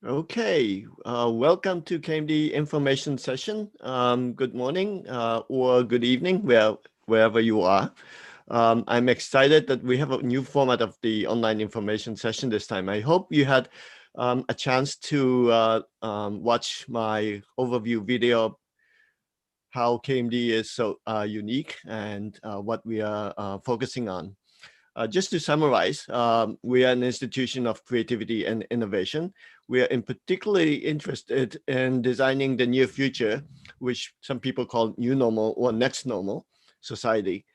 Okay, welcome to KMD Information Session. Good morning or good evening, wherever you are. I'm excited that we have a new format of the online information session this time. I hope you had a chance to watch my overview video, how KMD is so unique and what we are focusing on. Just to summarize, we are an institution of creativity and innovation. We are in particularly interested in designing the near future, which some people call new normal or next normal society.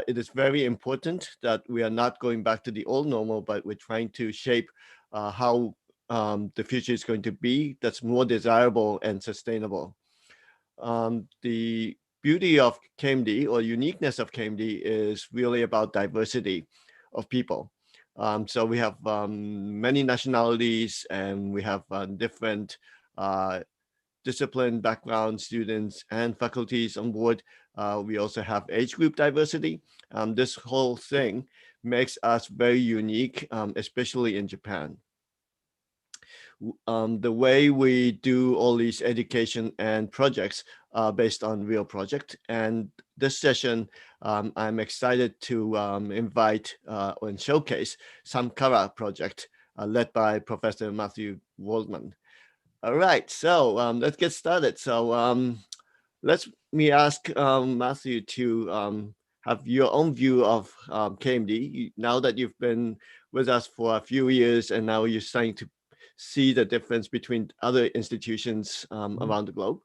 It is very important that we are not going back to the old normal, but we're trying to shape how the future is going to be that's more desirable and sustainable. The beauty of KMD or uniqueness of KMD is really about diversity of people. So we have many nationalities and we have different uh, discipline, background, students and faculties on board. We also have age group diversity. This whole thing makes us very unique, especially in Japan. The way we do all these education and projects are based on real project. And this session, I'm excited to invite and showcase SAMCARA project led by Professor Matthew Waldman. All right, so let's get started. So let me ask Matthew to have your own view of KMD now that you've been with us for a few years and now you're starting to see the difference between other institutions around the globe.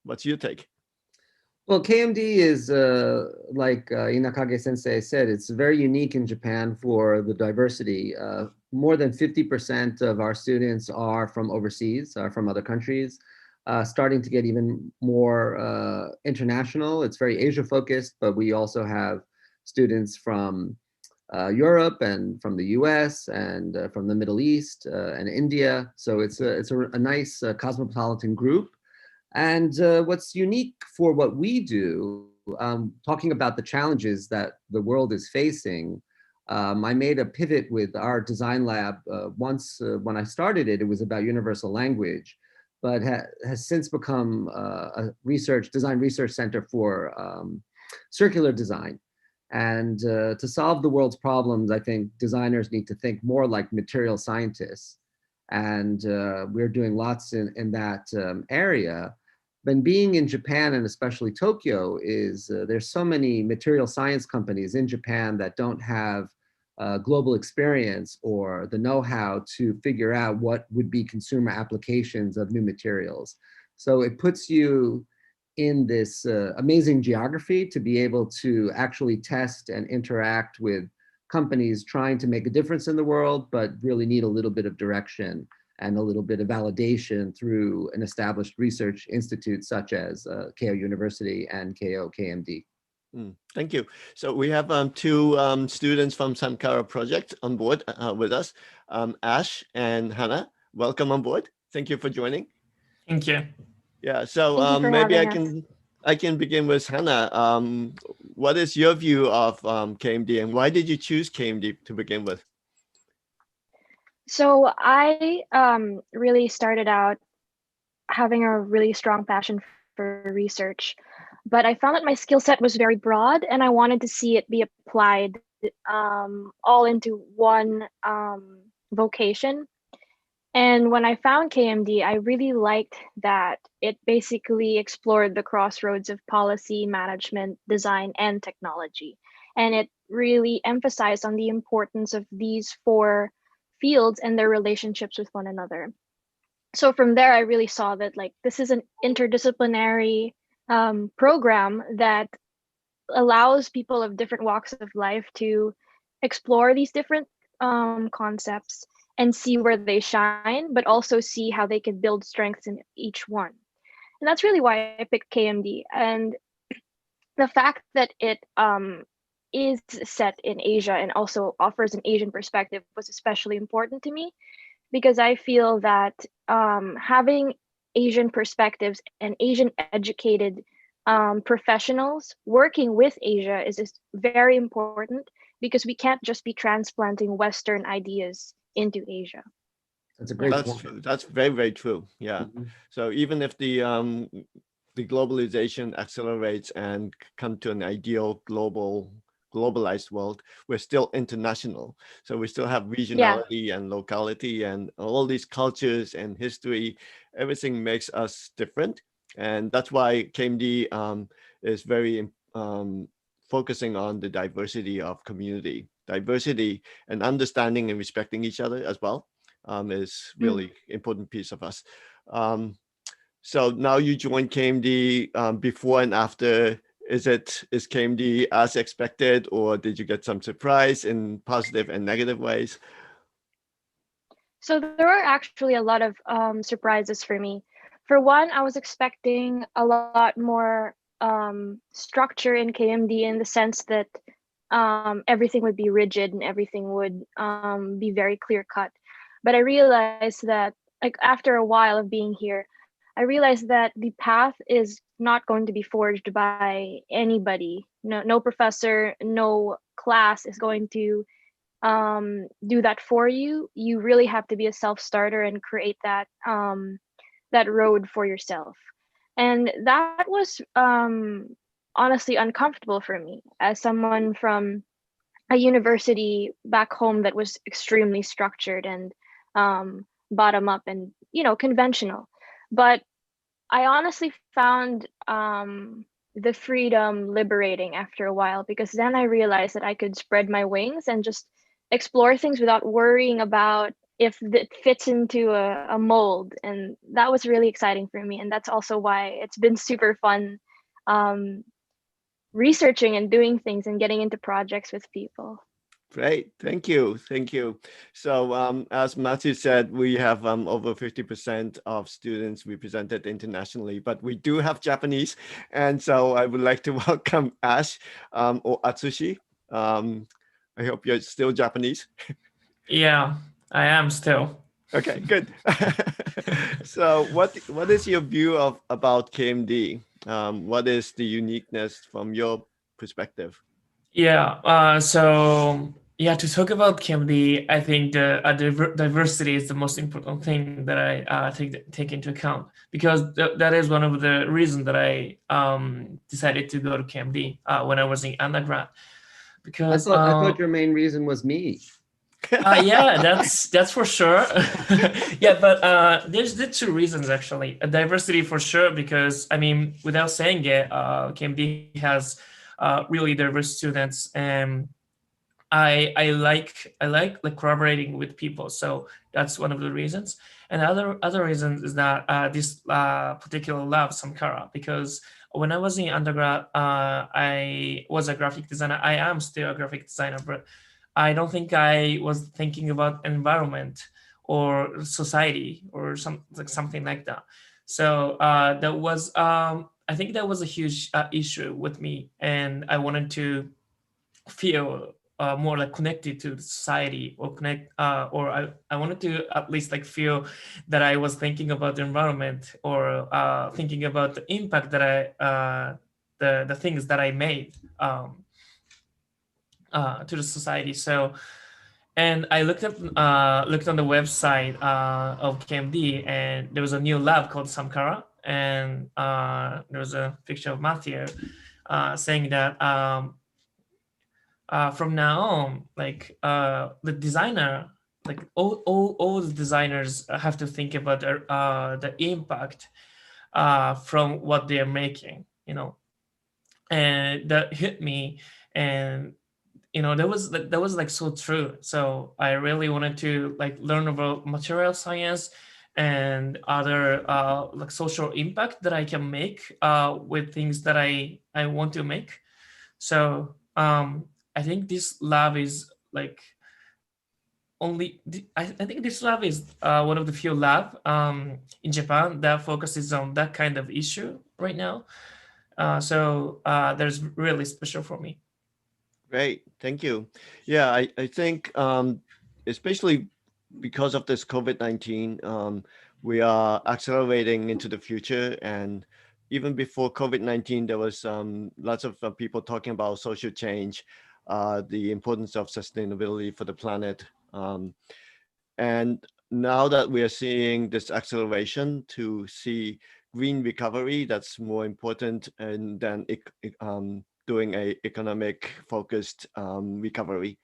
What's your take? Well, KMD is, like Inakage sensei said, it's very unique in Japan for the diversity. More than 50% of our students are from overseas, are from other countries, starting to get even more international. It's very Asia focused, but we also have students from Europe and from the US and from the Middle East and India. So it's a nice cosmopolitan group. And what's unique for what we do, talking about the challenges that the world is facing, I made a pivot with our design lab. Once when I started it, it was about universal language, but has since become a design research center for circular design. And to solve the world's problems, I think designers need to think more like material scientists. And we're doing lots in that area. But being in Japan and especially Tokyo is there's so many material science companies in Japan that don't have global experience or the know-how to figure out what would be consumer applications of new materials. So it puts you in this amazing geography to be able to actually test and interact with companies trying to make a difference in the world, but really need a little bit of direction and a little bit of validation through an established research institute such as Keio University and Keio KMD. Thank you. So we have two students from SAMCARA project on board with us, Ash and Hannah. Welcome on board. Thank you for joining. Thank you. Yeah, so Thank you for maybe having us. I can begin with Hannah. What is your view of KMD and why did you choose KMD to begin with? So I really started out having a really strong passion for research, but I found that my skill set was very broad and I wanted to see it be applied all into one vocation. And when I found KMD, I really liked that it basically explored the crossroads of policy, management, design, and technology. And it really emphasized on the importance of these four fields and their relationships with one another. So from there, I really saw that like this is an interdisciplinary program that allows people of different walks of life to explore these different concepts and see where they shine, but also see how they can build strengths in each one. And that's really why I picked KMD. And the fact that it is set in Asia and also offers an Asian perspective was especially important to me because I feel that having Asian perspectives and Asian educated professionals working with Asia is very important because we can't just be transplanting Western ideas into Asia. That's a great That's point. true. That's very, very true. Yeah. Mhm. So even if the globalization accelerates and come to an ideal globalized world, we're still international. So we still have Yeah. regionality and locality and all these cultures and history. Everything makes us different, and that's why KMD is very focusing on the diversity of community, diversity and understanding and respecting each other as well. Is Mm. really important piece of us. So now you joined KMD before and after. Is KMD as expected, or did you get some surprise in positive and negative ways? So there were actually a lot of surprises for me. For one, I was expecting a lot more structure in KMD in the sense that everything would be rigid and everything would be very clear cut. But I realized that, like, after a while of being here, I realized that the path is not going to be forged by anybody. No professor, no class is going to do that for you. You really have to be a self-starter and create that that road for yourself. And that was honestly uncomfortable for me as someone from a university back home that was extremely structured and bottom up and, conventional. But I honestly found the freedom liberating after a while, because then I realized that I could spread my wings and just explore things without worrying about if it fits into a mold. And that was really exciting for me. And that's also why it's been super fun um, researching and doing things and getting into projects with people. Great, thank you, thank you. So as Matthew said, we have over 50% of students represented internationally, but we do have Japanese, and so I would like to welcome Ash or Atsushi. I hope you're still Japanese. Yeah, I am still. Okay, good. So what is your view of about KMD? What is the uniqueness from your perspective? Yeah, to talk about KMD, I think the diversity is the most important thing that I take into account, because that is one of the reasons that I decided to go to KMD when I was in undergrad. Because I thought your main reason was me. yeah, that's for sure. Yeah, but there's the two reasons actually. Diversity for sure, because I mean, without saying it, KMD has really diverse students, and I like collaborating with people. So that's one of the reasons. And other reasons is that this particular lab, SAMCARA, because when I was in undergrad, I was a graphic designer. I am still a graphic designer, but I don't think I was thinking about environment or society or something like that. So that was I think that was a huge issue with me, and I wanted to feel more like connected to the society, or I wanted to at least like feel that I was thinking about the environment, or thinking about the impact that the things that I made to the society. So, and I looked on the website of KMD, and there was a new lab called SAMCARA, and there was a picture of Matthew saying that from now on, like the designer, like all the designers have to think about the impact from what they're making, and that hit me. And that was like so true. So I really wanted to like learn about material science and other like social impact that I can make with things that I want to make. So I think this lab is like I think this lab is one of the few lab in Japan that focuses on that kind of issue right now. So there's really special for me. Great, thank you. Yeah, I think especially because of this COVID-19, we are accelerating into the future. And even before COVID-19, there was lots of people talking about social change, the importance of sustainability for the planet. And now that we are seeing this acceleration to see green recovery, that's more important and than doing a economic focused recovery.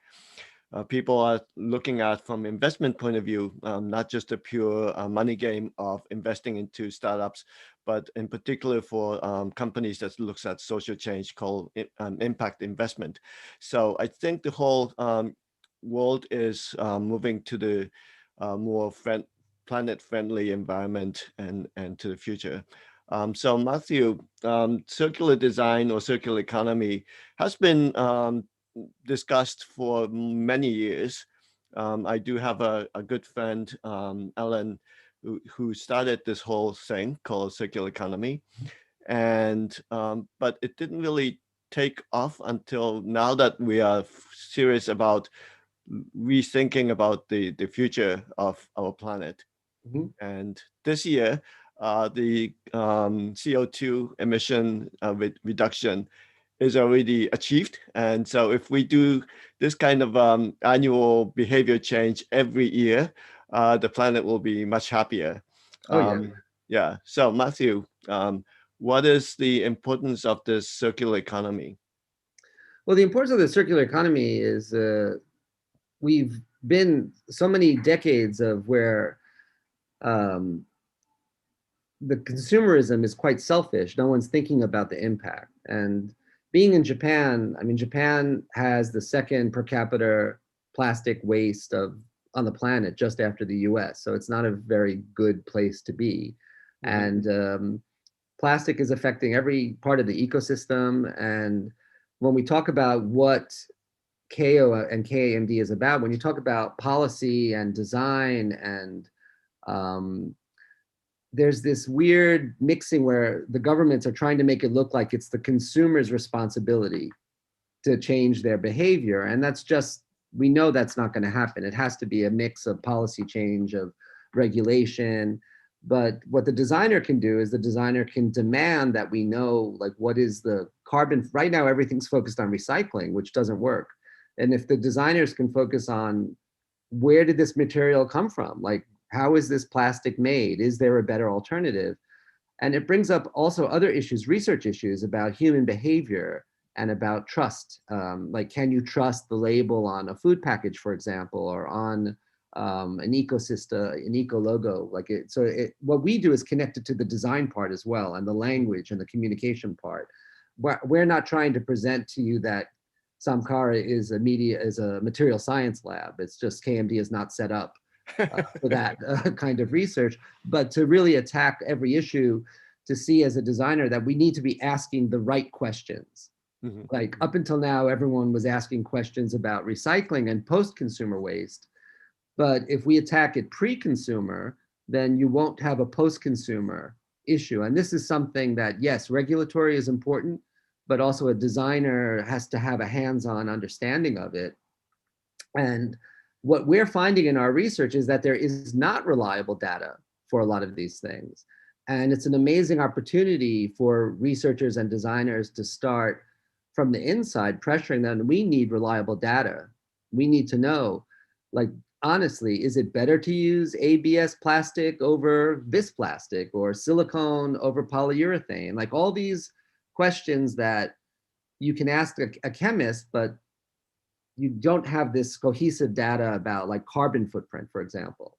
People are looking at from investment point of view, not just a pure money game of investing into startups, but in particular for companies that looks at social change called impact investment. So I think the whole world is moving to the more planet-friendly environment and to the future. So Matthew, circular design or circular economy has been discussed for many years. I do have a good friend, Ellen, who started this whole thing called circular economy. And but it didn't really take off until now that we are serious about rethinking about the future of our planet. Mhm. And this year, the CO2 emission reduction is already achieved. And so if we do this kind of annual behavior change every year, the planet will be much happier. Oh, yeah. Yeah. So Matthew, what is the importance of this circular economy? Well, the importance of the circular economy is we've been so many decades of where um, the consumerism is quite selfish. No one's thinking about the impact. And being in Japan, I mean, Japan has the second per capita plastic waste on the planet just after the US. So it's not a very good place to be. Mhm. And plastic is affecting every part of the ecosystem. And when we talk about what Keio and KMD is about, when you talk about policy and design and um, there's this weird mixing where the governments are trying to make it look like it's the consumer's responsibility to change their behavior. And that's just, we know that's not going to happen. It has to be a mix of policy change, of regulation. But what the designer can do is the designer can demand that we know, like, what is the carbon. Right now, everything's focused on recycling, which doesn't work. And if the designers can focus on where did this material come from? Like, how is this plastic made? Is there a better alternative? And it brings up also other issues, research issues about human behavior and about trust. Like, can you trust the label on a food package, for example, or on an ecosystem, an eco logo? What we do is connected to the design part as well, and the language and the communication part. We're not trying to present to you that SAMCARA is a material science lab. It's just KMD is not set up for that kind of research, but to really attack every issue, to see as a designer that we need to be asking the right questions. Mhm. Like, up until now, everyone was asking questions about recycling and post-consumer waste. But if we attack it pre-consumer, then you won't have a post-consumer issue. And this is something that, yes, regulatory is important, but also a designer has to have a hands-on understanding of it. And what we're finding in our research is that there is not reliable data for a lot of these things. And it's an amazing opportunity for researchers and designers to start from the inside, pressuring them. We need reliable data. We need to know, like, honestly, is it better to use ABS plastic over this plastic, or silicone over polyurethane? Like, all these questions that you can ask a chemist, but you don't have this cohesive data about, like, carbon footprint, for example.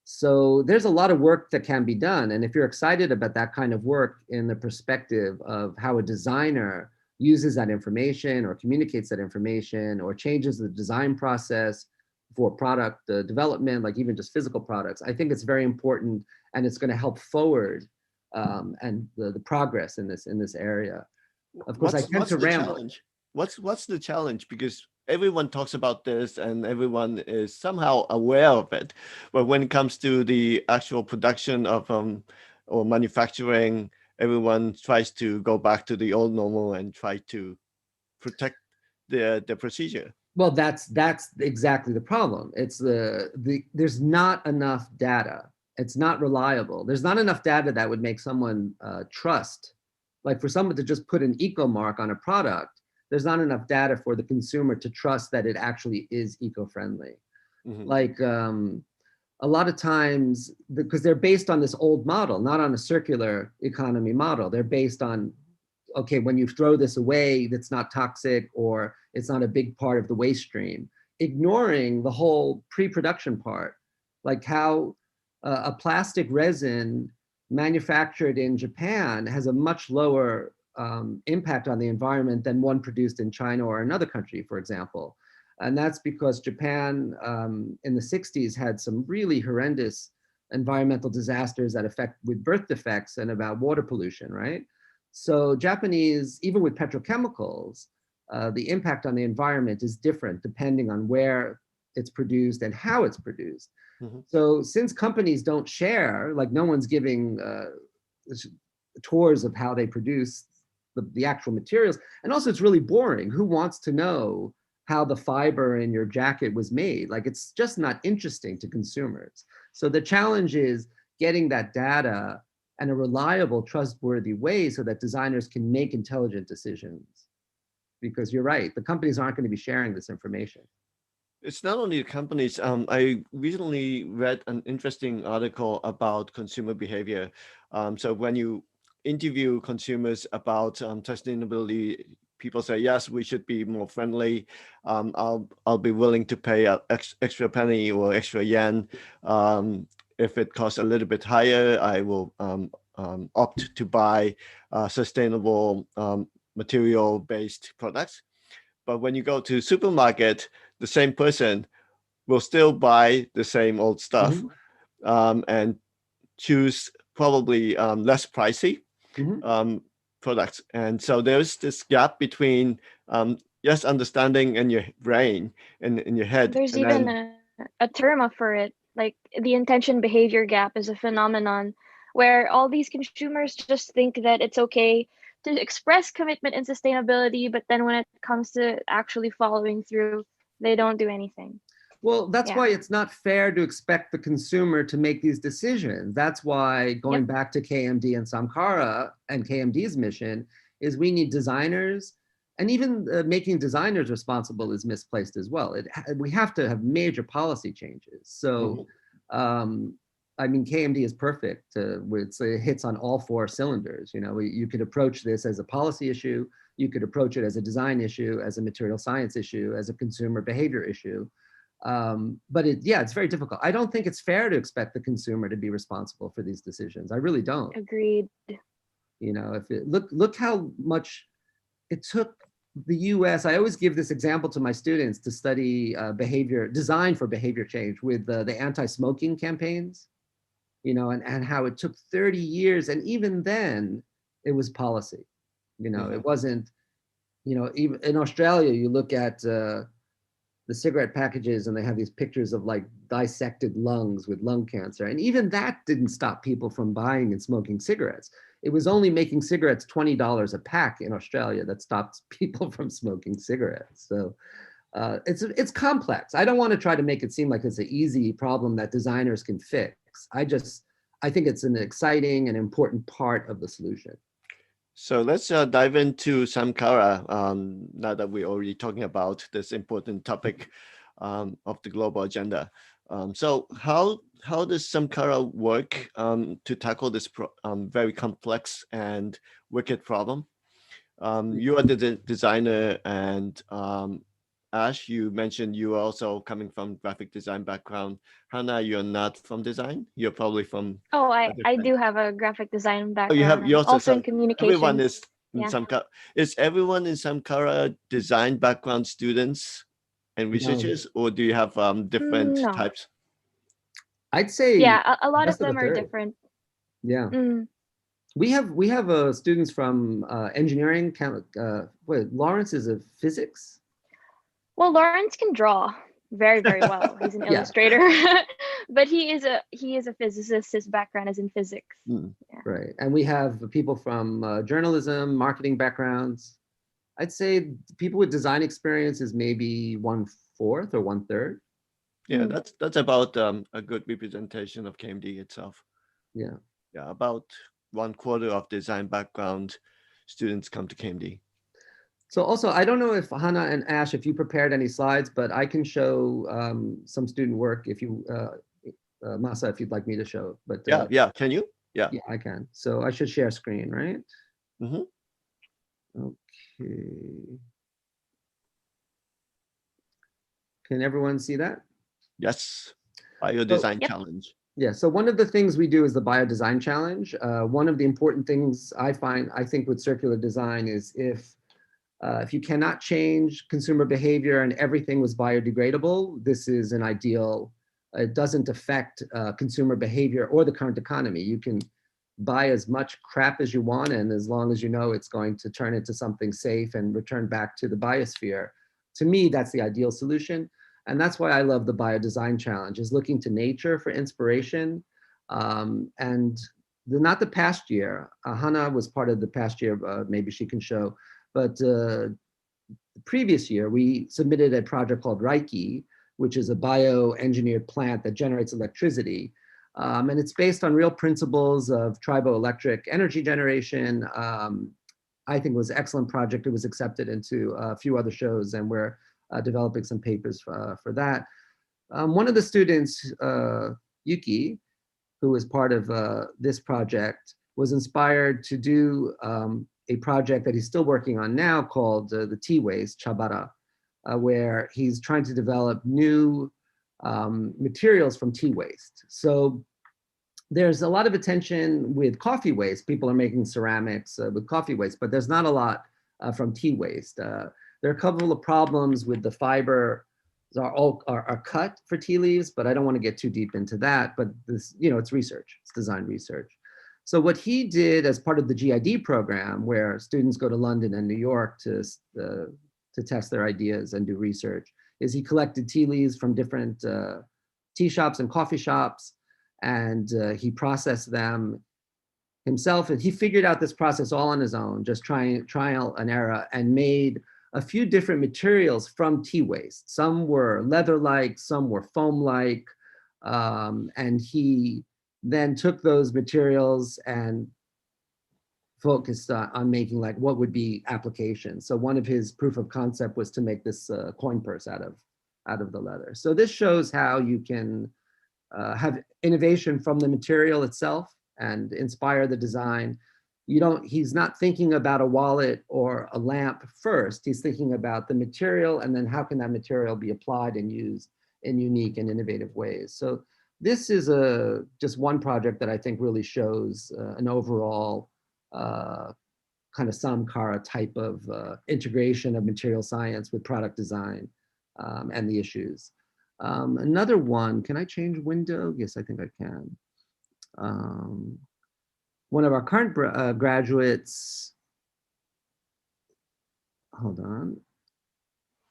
So there's a lot of work that can be done. And if you're excited about that kind of work in the perspective of how a designer uses that information or communicates that information or changes the design process for product development, like even just physical products, I think it's very important, and it's going to help forward and the progress in this area. Of course, I tend to ramble. Challenge? What's the challenge? Because everyone talks about this and everyone is somehow aware of it, but when it comes to the actual production of or manufacturing, everyone tries to go back to the old normal and try to protect the procedure. Well, that's exactly the problem. It's there's not enough data. It's not reliable. There's not enough data that would make someone trust. Like, for someone to just put an eco mark on a product, there's not enough data for the consumer to trust that it actually is eco-friendly. Mhm. Like, a lot of times, because they're based on this old model, not on a circular economy model. They're based on, okay, when you throw this away, that's not toxic, or it's not a big part of the waste stream, ignoring the whole pre-production part, like how a plastic resin manufactured in Japan has a much lower impact on the environment than one produced in China or another country, for example. And that's because Japan in the 60s had some really horrendous environmental disasters that affect with birth defects and about water pollution, right? So Japanese, even with petrochemicals, the impact on the environment is different depending on where it's produced and how it's produced. Mm-hmm. So since companies don't share, like no one's giving tours of how they produce the actual materials, and also it's really boring. Who wants to know how the fiber in your jacket was made? Like, it's just not interesting to consumers. So the challenge is getting that data in a reliable, trustworthy way so that designers can make intelligent decisions. Because you're right, the companies aren't going to be sharing this information. It's not only the companies. I recently read an interesting article about consumer behavior. So when you interview consumers about sustainability, people say, yes, we should be more friendly. I'll be willing to pay an extra penny or extra yen. If it costs a little bit higher, I will opt to buy sustainable material-based products. But when you go to supermarket, the same person will still buy the same old stuff, mm-hmm. And choose probably less pricey mm-hmm. Products. And so there's this gap between yes, understanding in your brain and in your head. There's and even then, a term for it, like the intention behavior gap is a phenomenon where all these consumers just think that it's okay to express commitment and sustainability, but then when it comes to actually following through, they don't do anything. Well, that's why it's not fair to expect the consumer to make these decisions. That's why going back to KMD and SAMCARA and KMD's mission is we need designers, and even making designers responsible is misplaced as well. We have to have major policy changes. So, I mean, KMD is perfect. It hits on all four cylinders. You know, you could approach this as a policy issue. You could approach it as a design issue, as a material science issue, as a consumer behavior issue. But it's very difficult. I don't think it's fair to expect the consumer to be responsible for these decisions. I really don't. Agreed. You know, look how much it took the US. I always give this example to my students to study design for behavior change with the anti-smoking campaigns, you know, and how it took 30 years. And even then it was policy, you know, it wasn't, you know, even in Australia, you look at the cigarette packages and they have these pictures of like dissected lungs with lung cancer. And even that didn't stop people from buying and smoking cigarettes. It was only making cigarettes $20 a pack in Australia that stopped people from smoking cigarettes. So it's complex. I don't want to try to make it seem like it's an easy problem that designers can fix. I think it's an exciting and important part of the solution. So let's dive into SAMCARA now that we're already talking about this important topic of the global agenda. So how does SAMCARA work to tackle this very complex and wicked problem? You are the designer, and Ash, you mentioned you are also coming from graphic design background. Hannah, you're not from design. You're probably from. Oh, I do have a graphic design background. You also in communication. Everyone is in SAMCARA. Is everyone in SAMCARA design background students and researchers, or do you have different types? I'd say a lot of them are different. Yeah. We have students from engineering. Lawrence is a physics. Well, Lawrence can draw very, very well. He's an illustrator, but he is a physicist. His background is in physics. Right, and we have people from journalism, marketing backgrounds. I'd say people with design experience is maybe 1/4 or 1/3. Yeah, that's about a good representation of KMD itself. Yeah, about 1/4 of design background students come to KMD. So also, I don't know if Hannah and Ash, if you prepared any slides, but I can show some student work if you Masa, if you'd like me to show. But yeah. Can you? Yeah. Yeah, I can. So I should share screen, right? Mhm. Okay. Can everyone see that? Yes. Bio design Yep. challenge. Yeah, so one of the things we do is the bio design challenge. One of the important things I think with circular design is if you cannot change consumer behavior and everything was biodegradable, this is an ideal. It doesn't affect consumer behavior or the current economy. You can buy as much crap as you want, and as long as you know it's going to turn into something safe and return back to the biosphere, to me, that's the ideal solution. And that's why I love the bio design challenge, is looking to nature for inspiration. Not the past year, Hana was part of the past year, maybe she can show, but the previous year, we submitted a project called Reiki, which is a bioengineered plant that generates electricity. And it's based on real principles of triboelectric energy generation. I think it was an excellent project. It was accepted into a few other shows, and we're developing some papers for that. One of the students, Yuki, who was part of this project, was inspired to do a project that he's still working on now called the tea waste, Chabara, where he's trying to develop new materials from tea waste. So there's a lot of attention with coffee waste. People are making ceramics with coffee waste, but there's not a lot from tea waste. There are a couple of problems with the fiber are cut for tea leaves, but I don't want to get too deep into that. But this, it's research, it's design research. So what he did as part of the GID program, where students go to London and New York to test their ideas and do research, is he collected tea leaves from different tea shops and coffee shops, and he processed them himself. And he figured out this process all on his own, just trial and error, and made a few different materials from tea waste. Some were leather-like, some were foam-like, and he then took those materials and focused on making like what would be applications. So one of his proof of concept was to make this coin purse out of the leather. So this shows how you can have innovation from the material itself and inspire the design. He's not thinking about a wallet or a lamp first. He's thinking about the material, and then how can that material be applied and used in unique and innovative ways. So this is just one project that I think really shows an overall kind of SAMCARA type of integration of material science with product design and the issues. Another one, can I change window? Yes, I think I can. One of our current graduates, hold on.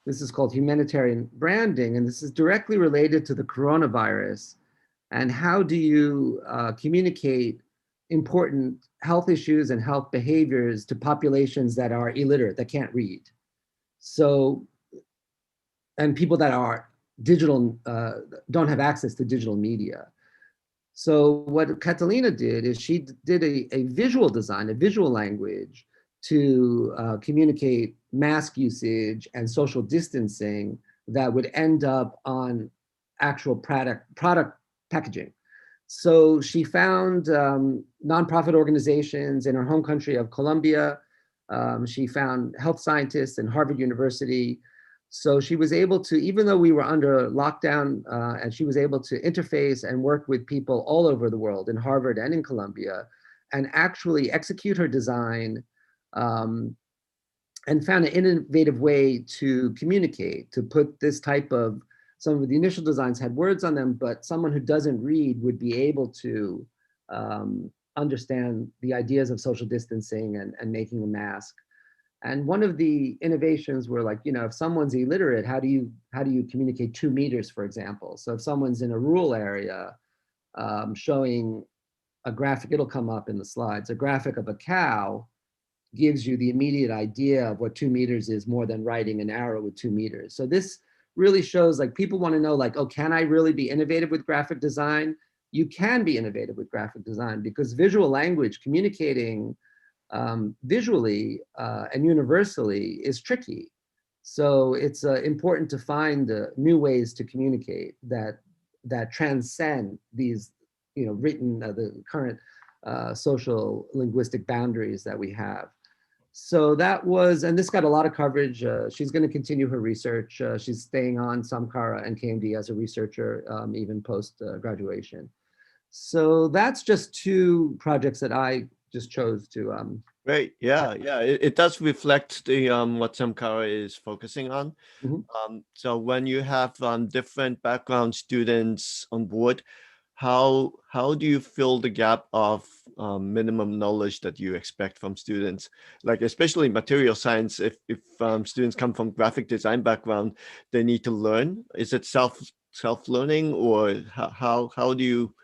This is called humanitarian branding, and this is directly related to the coronavirus. And how do you communicate important health issues and health behaviors to populations that are illiterate, that can't read? So, and people that are digital, don't have access to digital media. So what Catalina did is she did a visual design, a visual language to communicate mask usage and social distancing that would end up on actual product packaging. So she found nonprofit organizations in her home country of Colombia. She found health scientists in Harvard University. So she was able to, even though we were under lockdown, and she was able to interface and work with people all over the world in Harvard and in Colombia, and actually execute her design, and found an innovative way to communicate, to put this type of, some of the initial designs had words on them, but someone who doesn't read would be able to understand the ideas of social distancing and making a mask. And one of the innovations were like, if someone's illiterate, how do you communicate 2 meters, for example? So if someone's in a rural area, showing a graphic, it'll come up in the slides, a graphic of a cow gives you the immediate idea of what 2 meters is, more than writing an arrow with 2 meters. So this really shows, like, people want to know, like, oh, can I really be innovative with graphic design? You can be innovative with graphic design, because visual language, communicating visually and universally, is tricky. So it's important to find new ways to communicate that that transcend these, written, the current social linguistic boundaries that we have. So that was, and this got a lot of coverage. She's going to continue her research. She's staying on SAMCARA and KMD as a researcher, even post graduation. So that's just two projects that I just chose to. Great. Yeah. It does reflect the what SAMCARA is focusing on. So when you have different background students on board, how do you fill the gap of minimum knowledge that you expect from students? Like especially material science, if students come from graphic design background, they need to learn. Is it self-learning, or how do you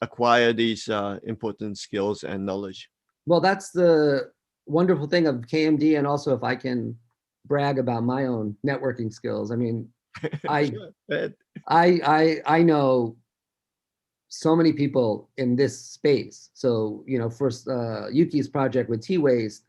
acquire these important skills and knowledge? Well, that's the wonderful thing of KMD, and also if I can brag about my own networking skills. I mean, I know so many people in this space. So, first Yuki's project with T-Waste,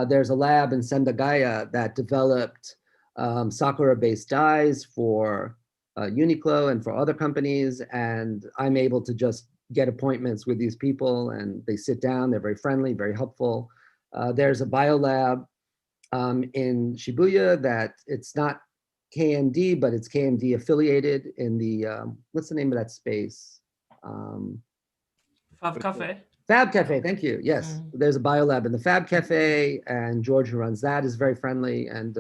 there's a lab in Sendagaya that developed Sakura-based dyes for Uniqlo and for other companies. And I'm able to just get appointments with these people, and they sit down, they're very friendly, very helpful. There's a biolab in Shibuya that it's not KMD, but it's KMD affiliated in the, what's the name of that space? Fab Cafe. Fab Cafe, thank you. Yes, there's a biolab in the Fab Cafe, and George, who runs that, is very friendly. And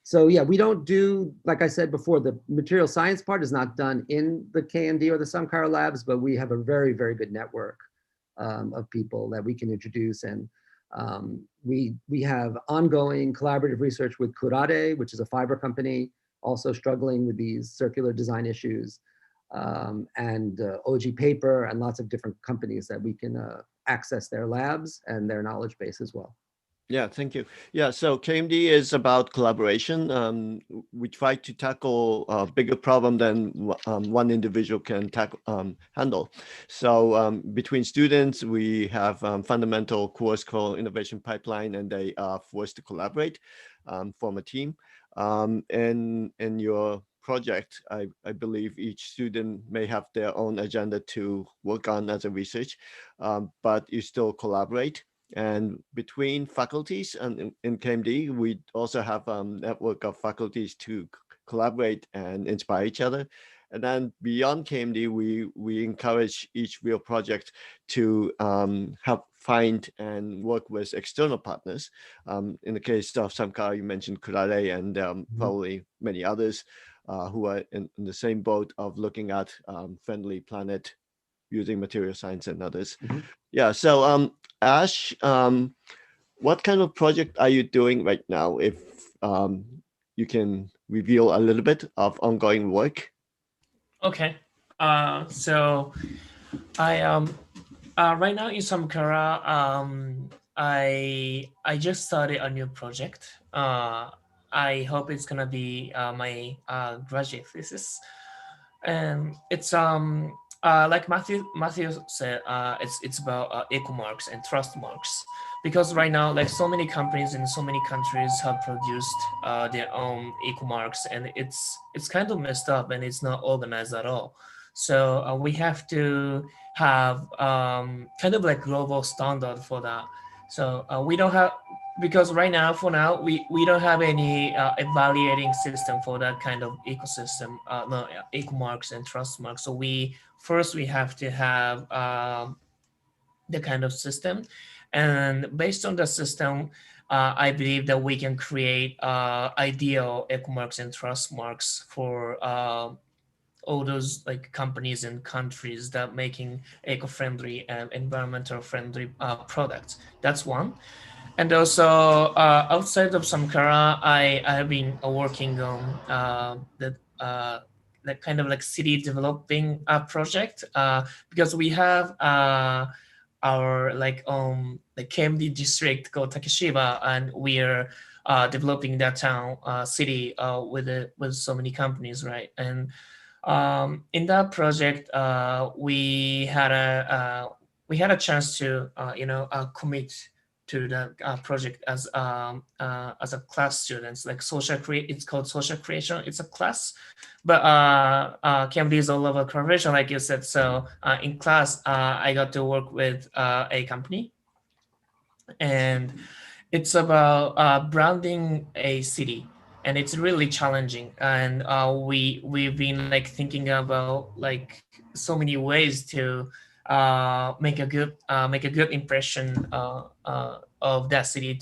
so, yeah, we don't do, like I said before, the material science part is not done in the KMD or the SAMCARA labs, but we have a very, very good network of people that we can introduce. And we have ongoing collaborative research with Kurade, which is a fiber company, also struggling with these circular design issues, and OG Paper, and lots of different companies that we can access their labs and their knowledge base as well. Yeah, thank you. Yeah, so KMD is about collaboration. We try to tackle a bigger problem than one individual can handle. So between students, we have fundamental course called Innovation Pipeline, and they are forced to collaborate, form a team. In your project, I believe each student may have their own agenda to work on as a research, but you still collaborate. And between faculties and in KMD, we also have a network of faculties to collaborate and inspire each other. And then beyond KMD, we encourage each real project to help find and work with external partners. In the case of SAMCARA, you mentioned Kurare, and probably many others who are in the same boat of looking at friendly planet using material science and others. Yeah, so Ash, what kind of project are you doing right now, if you can reveal a little bit of ongoing work? Okay, so I right now in SAMCARA, I just started a new project. I hope it's gonna be my graduate thesis, and it's like Matthew said, it's about eco marks and trust marks, because right now, like, so many companies in so many countries have produced their own eco marks, and it's kind of messed up, and it's not organized at all. So we have to have kind of like global standard for that. So we don't have, because right now, for now, we don't have any evaluating system for that kind of ecosystem, no, eco marks and trust marks. So we have to have the kind of system, and based on the system, I believe that we can create ideal eco marks and trust marks for all those like companies and countries that making eco-friendly and environmental friendly products. That's one. And also outside of SAMCARA, I have been working on that kind of like city developing project, because we have our like the KMD district called Takeshiba, and we are developing that town city with so many companies, right? And in that project, we had a chance to commit to the project as a class students, like it's called social creation. It's a class, but KMD is all about collaboration, like you said. So in class, I got to work with a company, and it's about branding a city, and it's really challenging. And we've been like thinking about like so many ways to make a good impression of that city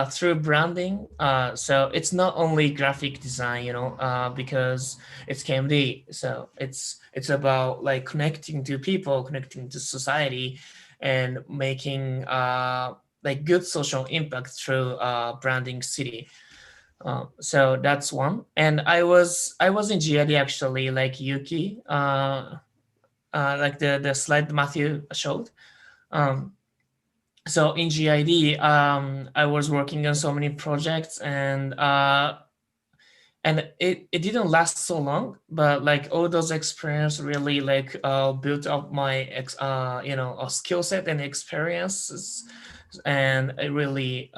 through branding. So it's not only graphic design, because it's KMD. So it's about like connecting to people, connecting to society, and making like good social impact through branding city. So that's one. And I was in GID actually, like Yuki, like the slide Matthew showed. So in GID, I was working on so many projects, and it didn't last so long, but like all those experience really like built up my skill set and experiences, and it really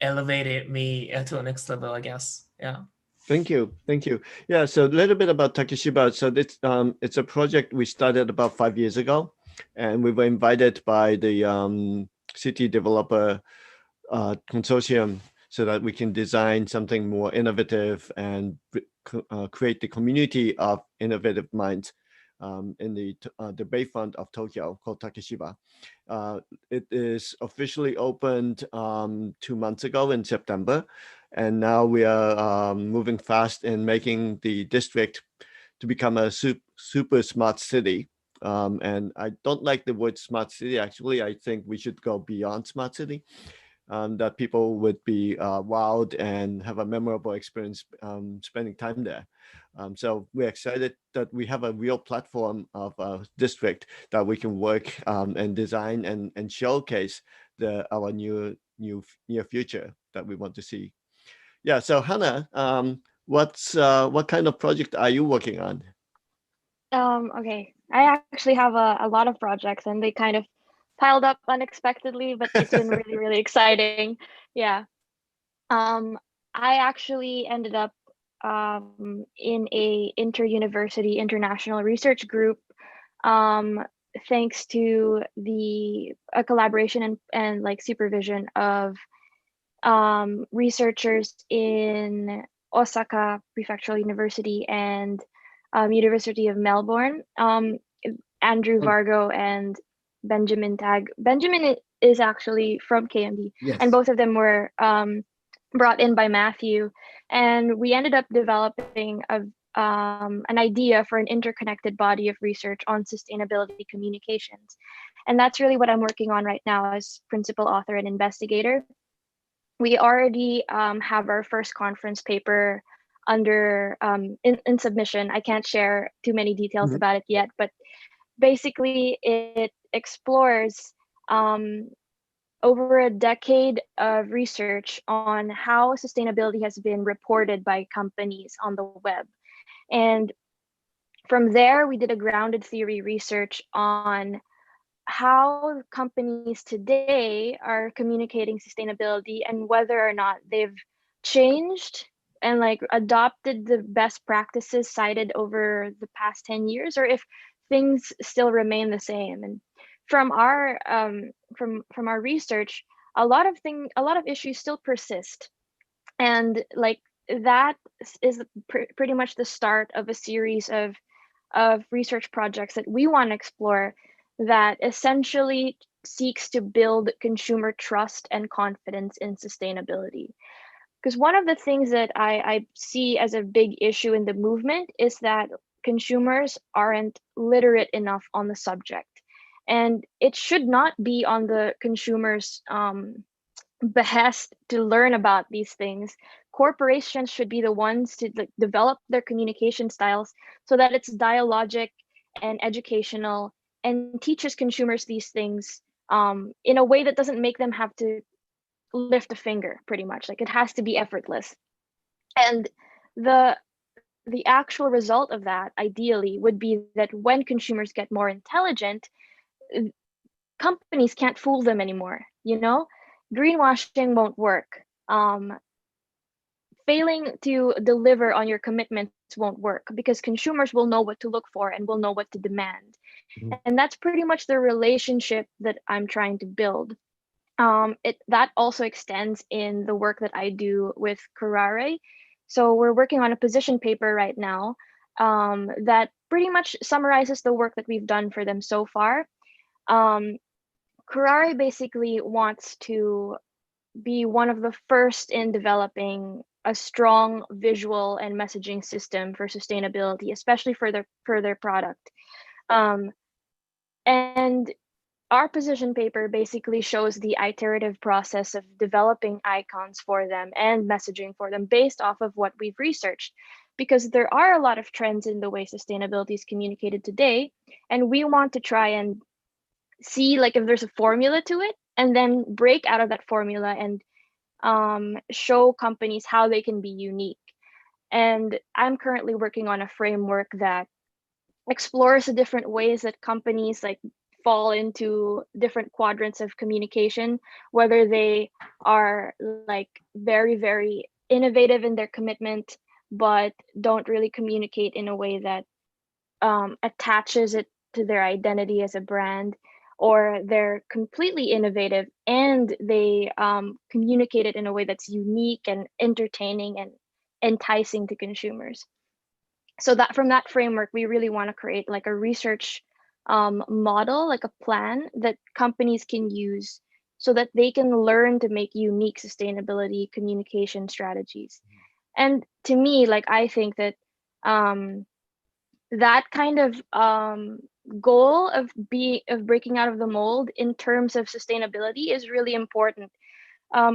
elevated me to the next level, I guess. Yeah. Thank you. Thank you. Yeah, so a little bit about Takeshiba. So it's a project we started about 5 years ago, and we were invited by the city developer consortium so that we can design something more innovative and create the community of innovative minds in the Bayfront of Tokyo called Takeshiba. It is officially opened 2 months ago in September, and now we are moving fast in making the district to become a super smart city. And I don't like the word smart city. Actually, I think we should go beyond smart city. That people would be wowed and have a memorable experience spending time there. So we're excited that we have a real platform of a district that we can work and design and showcase our near future that we want to see. Yeah. So Hannah, what kind of project are you working on? Okay, I actually have a lot of projects, and they kind of piled up unexpectedly, but it's been really, really exciting. Yeah. I actually ended up in a inter-university international research group, thanks to a collaboration and like supervision of researchers in Osaka Prefectural University and University of Melbourne, Andrew Vargo and Benjamin Tag. Benjamin is actually from KMD, Yes. and both of them were brought in by Matthew, and we ended up developing an idea for an interconnected body of research on sustainability communications. And that's really what I'm working on right now as principal author and investigator. We already have our first conference paper under in submission. I can't share too many details about it yet, but basically it explores over a decade of research on how sustainability has been reported by companies on the web. And from there, we did a grounded theory research on how companies today are communicating sustainability and whether or not they've changed and like adopted the best practices cited over the past 10 years, or if things still remain the same. And from our from our research, a lot of issues still persist, and like that is pretty much the start of a series of research projects that we want to explore that essentially seeks to build consumer trust and confidence in sustainability. Because one of the things that I see as a big issue in the movement is that consumers aren't literate enough on the subject. And it should not be on the consumers' behest to learn about these things. Corporations should be the ones to develop their communication styles so that it's dialogic and educational and teaches consumers these things in a way that doesn't make them have to lift a finger, pretty much. Like, it has to be effortless. And the actual result of that, ideally, would be that when consumers get more intelligent, companies can't fool them anymore, you know? Greenwashing won't work. Failing to deliver on your commitments won't work because consumers will know what to look for and will know what to demand. Mhm. And that's pretty much the relationship that I'm trying to build. That also extends in the work that I do with Curare. So we're working on a position paper right now that pretty much summarizes the work that we've done for them so far. Curare basically wants to be one of the first in developing a strong visual and messaging system for sustainability, especially for their product. Um, and our position paper basically shows the iterative process of developing icons for them and messaging for them based off of what we've researched. Because there are a lot of trends in the way sustainability is communicated today, and we want to try and see like if there's a formula to it, and then break out of that formula and show companies how they can be unique. And I'm currently working on a framework that explores the different ways that companies like fall into different quadrants of communication, whether they are like very, very innovative in their commitment, but don't really communicate in a way that attaches it to their identity as a brand, or they're completely innovative and they communicate it in a way that's unique and entertaining and enticing to consumers. So that from that framework, we really want to create like a research model, like a plan that companies can use so that they can learn to make unique sustainability communication strategies. And to me, like I think that that kind of goal of breaking out of the mold in terms of sustainability is really important.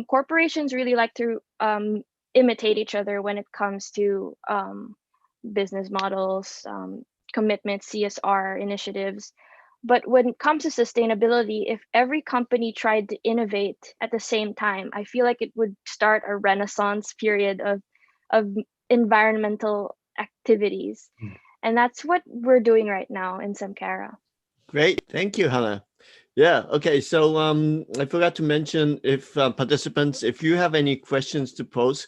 Corporations really like to imitate each other when it comes to business models, commitments, CSR initiatives. But when it comes to sustainability, if every company tried to innovate at the same time, I feel like it would start a renaissance period of environmental activities. And that's what we're doing right now in SAMCARA. Great. Thank you, Hannah. Yeah. Okay. So I forgot to mention if participants, if you have any questions to pose,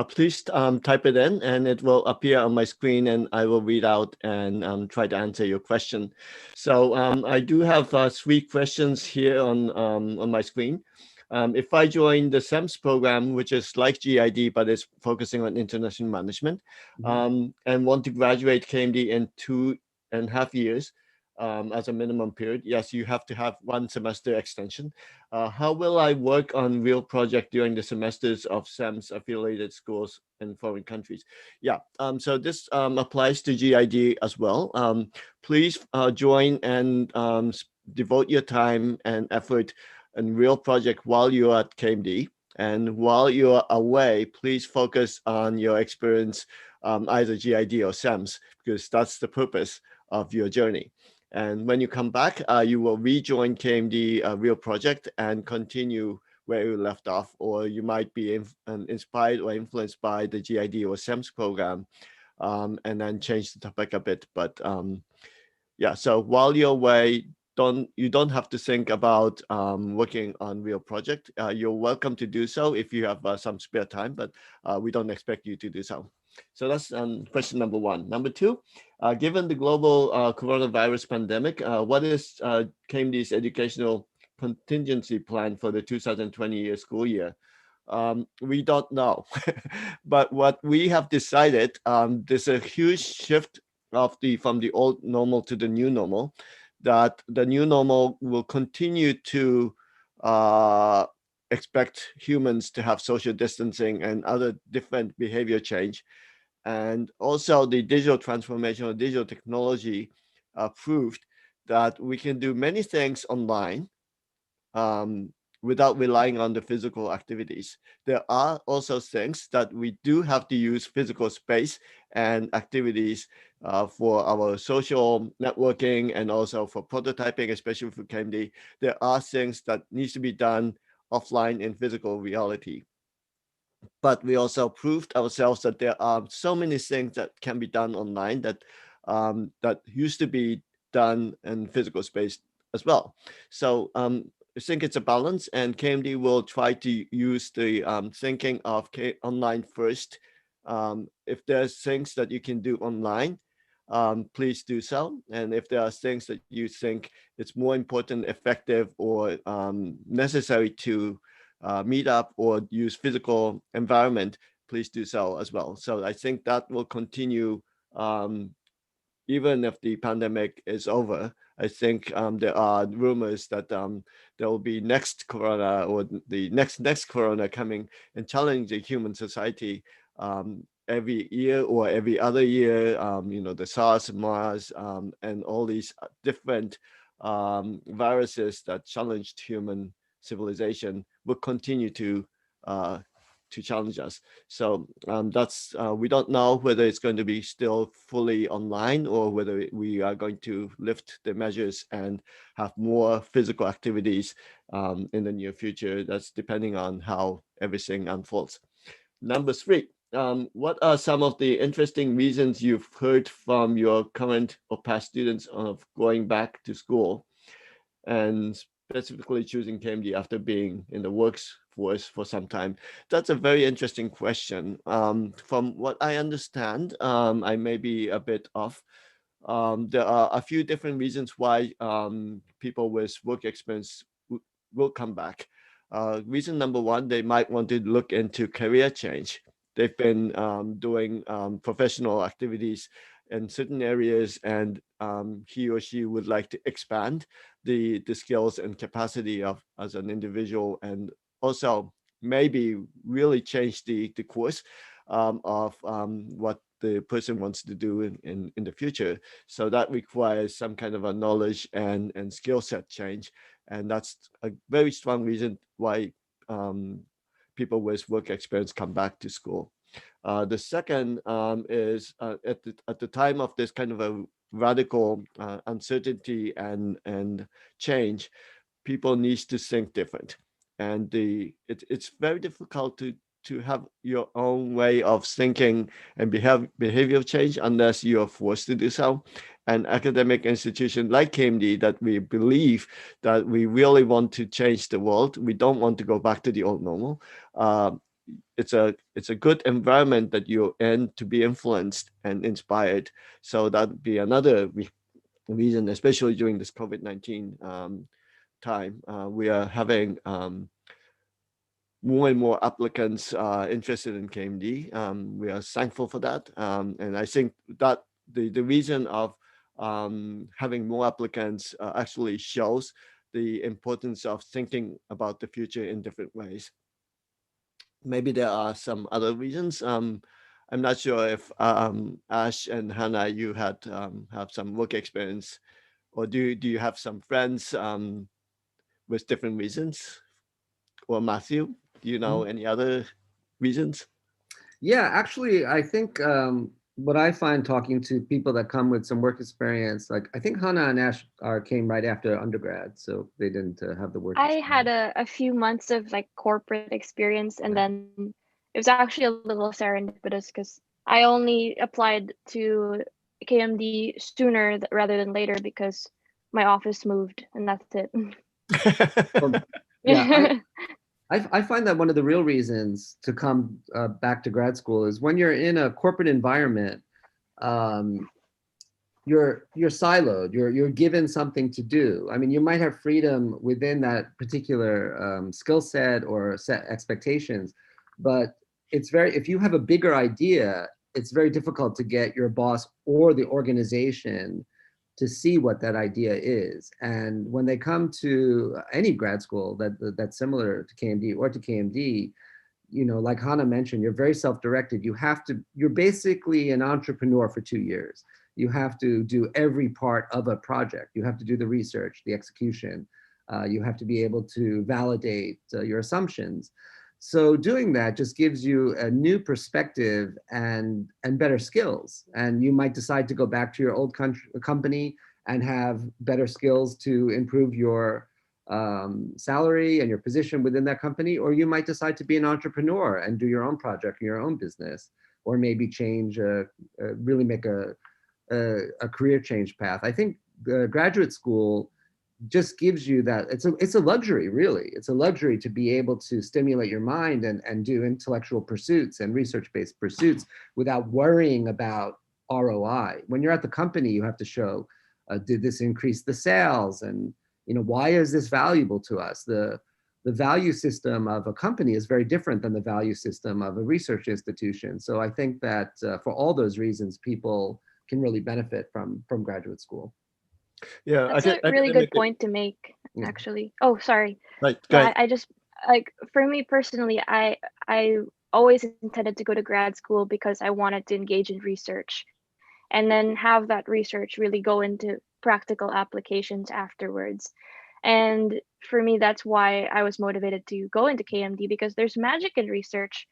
please type it in and it will appear on my screen and I will read out and try to answer your question. So I do have 3 questions here on my screen. If I join the SAMS program, which is like GID, but is focusing on international management, and want to graduate KMD in 2.5 years, as a minimum period, yes, you have to have 1 semester extension. How will I work on real project during the semesters of SAMS affiliated schools in foreign countries? Yeah, so this applies to GID as well. Please join and devote your time and effort in real project while you're at KMD. And while you're away, please focus on your experience, either GID or SAMS, because that's the purpose of your journey. And when you come back, you will rejoin KMD Real Project and continue where you left off, or you might be inspired or influenced by the GID or SAMS program, and then change the topic a bit. But yeah, so while you're away, you don't have to think about working on Real Project. You're welcome to do so if you have some spare time, but we don't expect you to do so. So that's question number 1. Number 2, given the global coronavirus pandemic, what is KMD's educational contingency plan for the 2020 school year? We don't know, but what we have decided, there's a huge shift from the old normal to the new normal, that the new normal will continue to expect humans to have social distancing and other different behavior change. And also the digital transformation or digital technology proved that we can do many things online without relying on the physical activities. There are also things that we do have to use physical space and activities for our social networking and also for prototyping, especially for KMD. There are things that needs to be done offline in physical reality. But we also proved ourselves that there are so many things that can be done online that that used to be done in physical space as well. So I think it's a balance, and KMD will try to use the thinking of online first. If there's things that you can do online, please do so. And if there are things that you think it's more important, effective, or necessary to meet up or use physical environment, please do so as well. So I think that will continue even if the pandemic is over. I think there are rumors that there will be next corona or the next corona coming and challenging human society every year or every other year. The SARS, MARS, and all these different viruses that challenged human civilization will continue to challenge us. So that's we don't know whether it's going to be still fully online or whether we are going to lift the measures and have more physical activities in the near future. That's depending on how everything unfolds. Number 3, what are some of the interesting reasons you've heard from your current or past students of going back to school, and specifically choosing KMD after being in the workforce for some time? That's a very interesting question. From what I understand, I may be a bit off. There are a few different reasons why people with work experience will come back. Reason number 1, they might want to look into career change. They've been doing professional activities in certain areas, and he or she would like to expand the skills and capacity of as an individual, and also maybe really change the course of what the person wants to do in the future. So that requires some kind of a knowledge and skill set change, and that's a very strong reason why people with work experience come back to school. The second is at the time of this kind of a radical uncertainty and change, people need to think different, and it's very difficult to have your own way of thinking and behavior change unless you are forced to do so. An academic institution like KMD, that we believe that we really want to change the world, we don't want to go back to the old normal. It's a good environment that you're in to be influenced and inspired. So that'd be another reason, especially during this COVID-19 time. We are having more and more applicants interested in KMD. We are thankful for that. And I think that the reason of having more applicants actually shows the importance of thinking about the future in different ways. Maybe there are some other reasons. I'm not sure if Ash and Hannah, you had have some work experience, or do you have some friends with different reasons? Or Matthew, do you know any other reasons? Yeah, actually, I think what I find talking to people that come with some work experience, like I think Hannah and Ash came right after undergrad, so they didn't have the work I experience. had a few months of like corporate experience, and then it was actually a little serendipitous because I only applied to KMD sooner rather than later because my office moved, and that's it. Yeah, I find that one of the real reasons to come back to grad school is when you're in a corporate environment, you're siloed. You're given something to do. I mean, you might have freedom within that particular skill set or set expectations, but if you have a bigger idea, it's very difficult to get your boss or the organization to see what that idea is. And when they come to any grad school that's similar to KMD or to KMD, like Hannah mentioned, you're very self-directed. You're basically an entrepreneur for 2 years. You have to do every part of a project. You have to do the research, the execution. You have to be able to validate your assumptions. So doing that just gives you a new perspective and better skills. And you might decide to go back to your old company and have better skills to improve your salary and your position within that company, or you might decide to be an entrepreneur and do your own project, your own business, or maybe change, really make a career change path. I think the graduate school just gives you that, it's a luxury, really. It's a luxury to be able to stimulate your mind and do intellectual pursuits and research-based pursuits without worrying about ROI. When you're at the company, you have to show, did this increase the sales? And why is this valuable to us? The value system of a company is very different than the value system of a research institution. So I think that for all those reasons, people can really benefit from graduate school. Yeah, That's a really good point to make, actually. Oh, sorry. Right, go ahead. I just, like, for me personally, I always intended to go to grad school because I wanted to engage in research and then have that research really go into practical applications afterwards. And for me, that's why I was motivated to go into KMD, because there's magic in research.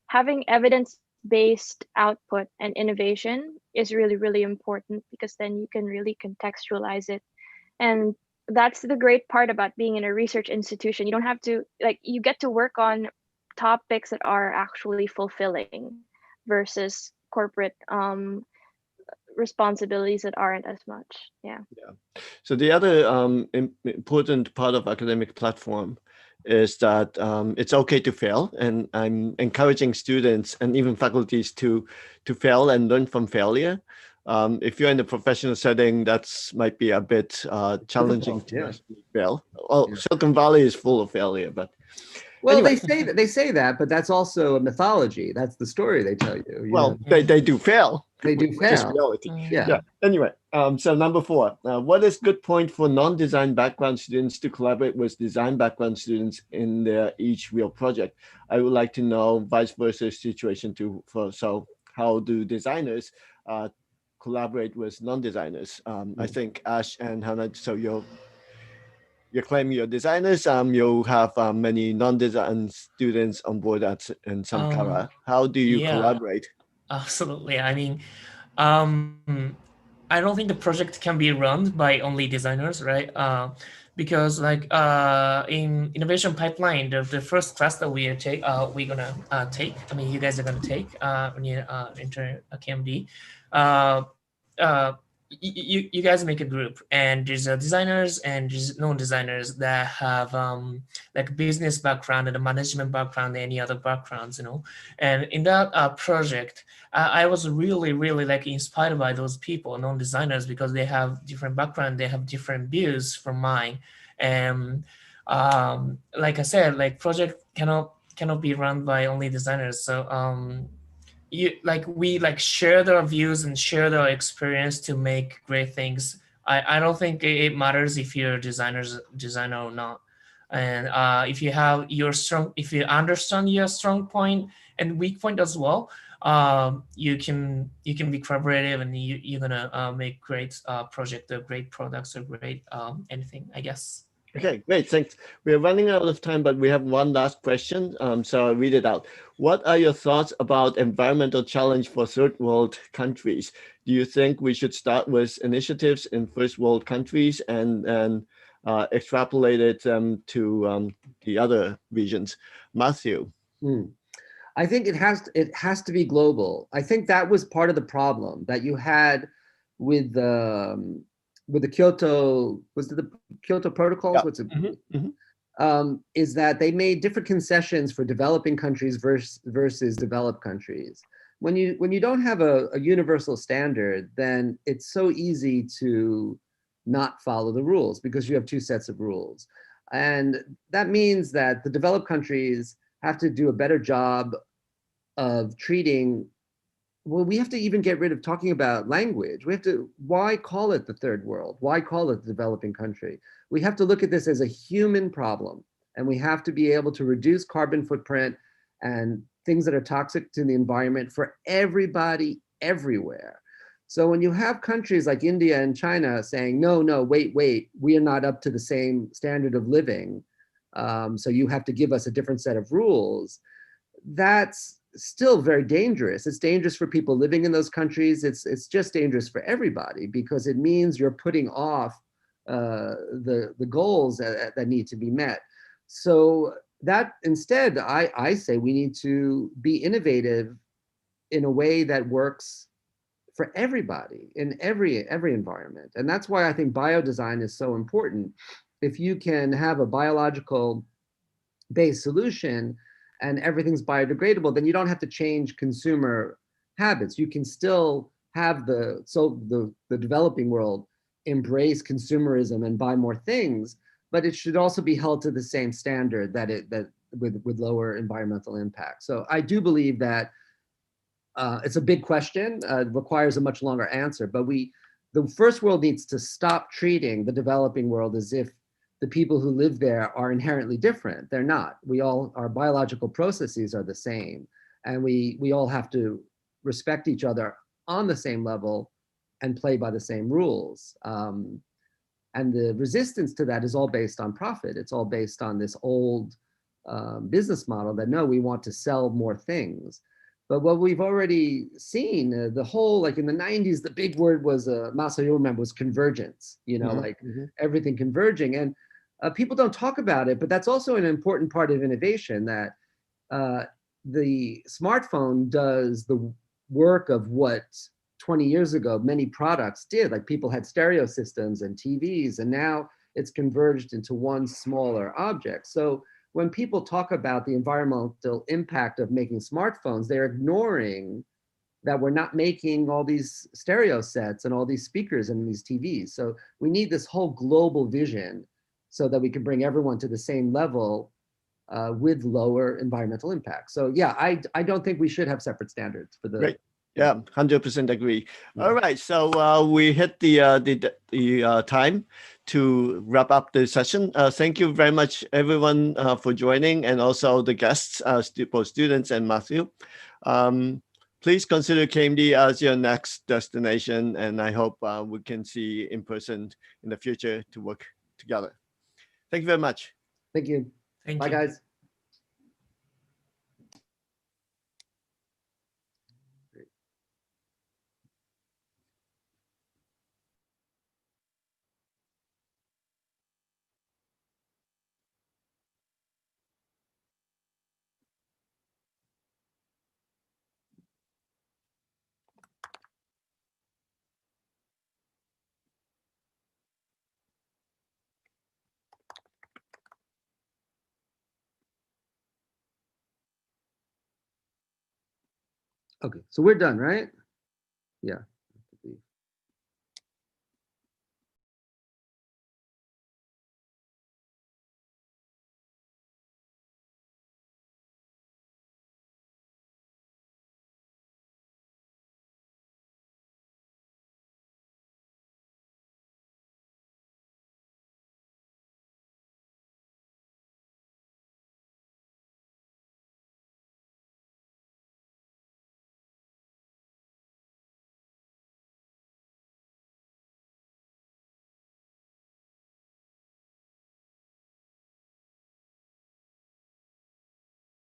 Having evidence-based output and innovation is really, really important, because then you can really contextualize it. And that's the great part about being in a research institution. You don't have to, like, you get to work on topics that are actually fulfilling versus corporate responsibilities that aren't as much. Yeah. So the other important part of academic platform is that it's okay to fail, and I'm encouraging students and even faculties to fail and learn from failure. If you're in a professional setting, that's might be a bit challenging to actually fail. Well, Silicon Valley is full of failure, but well, anyway. they say that, but that's also a mythology. That's the story they tell you. Well, they do fail. They do Which is fail. reality. Yeah. Anyway, so number 4, what is good point for non-design background students to collaborate with design background students in their each real project? I would like to know vice versa situation too. So how do designers collaborate with non-designers? I think Ash and Hannah, so you claim you're designers, you have many non-design students on board in SAMCARA. How do you collaborate? Absolutely. I mean, I don't think the project can be run by only designers, right? Because like in innovation pipeline, the first class that we're gonna take. I mean, you guys are gonna take when you enter a KMD. You guys make a group, and there's designers and there's non-designers that have like business background and a management background, any other backgrounds, And in that project, I was really like inspired by those people, non-designers, because they have different background, they have different views from mine, and like I said, like project cannot be run by only designers. So we share their views and share their experience to make great things. I don't think it matters if you're a designer or not. And if you understand your strong point and weak point as well, you can be collaborative, and you're gonna make great project or great products or great anything, I guess. Okay, great, thanks. We're running out of time, but we have one last question, so I'll read it out. What are your thoughts about environmental challenge for third world countries? Do you think we should start with initiatives in first world countries and extrapolate it to the other regions? Matthew? I think it has to be global. I think that was part of the problem that you had with the Kyoto, was it the Kyoto protocols? What's it? Is that they made different concessions for developing countries versus developed countries. When you don't have a universal standard, then it's so easy to not follow the rules because you have two sets of rules. And that means that the developed countries have to do a better job of treating. Well, we have to even get rid of talking about language. Why call it the third world? Why call it the developing country? We have to look at this as a human problem, and we have to be able to reduce carbon footprint and things that are toxic to the environment for everybody, everywhere. So when you have countries like India and China saying, no, wait, we are not up to the same standard of living, so you have to give us a different set of rules, that's still very dangerous. It's dangerous for people living in those countries. It's just dangerous for everybody, because it means you're putting off the goals that need to be met. So that instead, I say we need to be innovative in a way that works for everybody in every environment. And that's why I think biodesign is so important. If you can have a biological based solution and everything's biodegradable, then you don't have to change consumer habits. You can still have the developing world embrace consumerism and buy more things, but it should also be held to the same standard that with lower environmental impact. So I do believe that it's a big question, requires a much longer answer, but the first world needs to stop treating the developing world as if the people who live there are inherently different. They're not. Our biological processes are the same, and we all have to respect each other on the same level and play by the same rules. And the resistance to that is all based on profit. It's all based on this old business model that, no, we want to sell more things. But what we've already seen, the whole, like in the 90s, the big word was, Masa, you'll remember, was convergence, everything converging. And people don't talk about it, but that's also an important part of innovation, that the smartphone does the work of what 20 years ago many products did. Like, people had stereo systems and TVs, and now it's converged into one smaller object. So when people talk about the environmental impact of making smartphones, they're ignoring that we're not making all these stereo sets and all these speakers and these TVs. So we need this whole global vision so that we can bring everyone to the same level with lower environmental impact. So yeah, I don't think we should have separate standards for the. Great. Yeah, 100% agree. All right, so we hit the time to wrap up the session. Thank you very much, everyone, for joining, and also the guests, both students and Matthew. Please consider KMD as your next destination, and I hope we can see in person in the future to work together. Thank you very much. Thank you. Bye, guys. Okay, so we're done, right? Yeah.